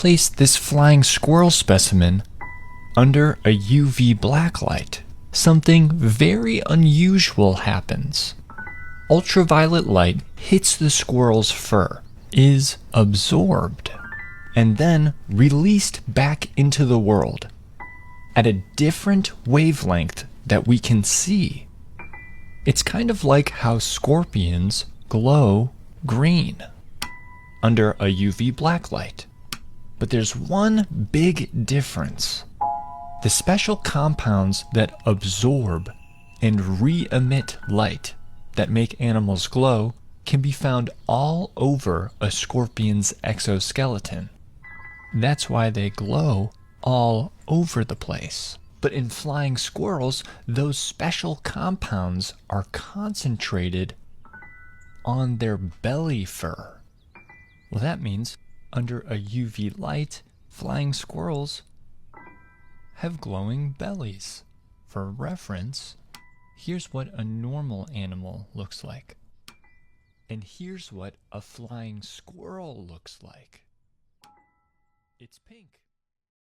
Place this flying squirrel specimen under a UV blacklight. Something very unusual happens. Ultraviolet light hits the squirrel's fur, is absorbed, and then released back into the world at a different wavelength that we can see. It's kind of like how scorpions glow green under a UV blacklight. But there's one big difference. The special compounds that absorb and re-emit light that make animals glow can be found all over a scorpion's exoskeleton. That's why they glow all over the place. But in flying squirrels, those special compounds are concentrated on their belly fur. Well, that means under a UV light, flying squirrels have glowing bellies. For reference, here's what a normal animal looks like. And here's what a flying squirrel looks like. It's pink.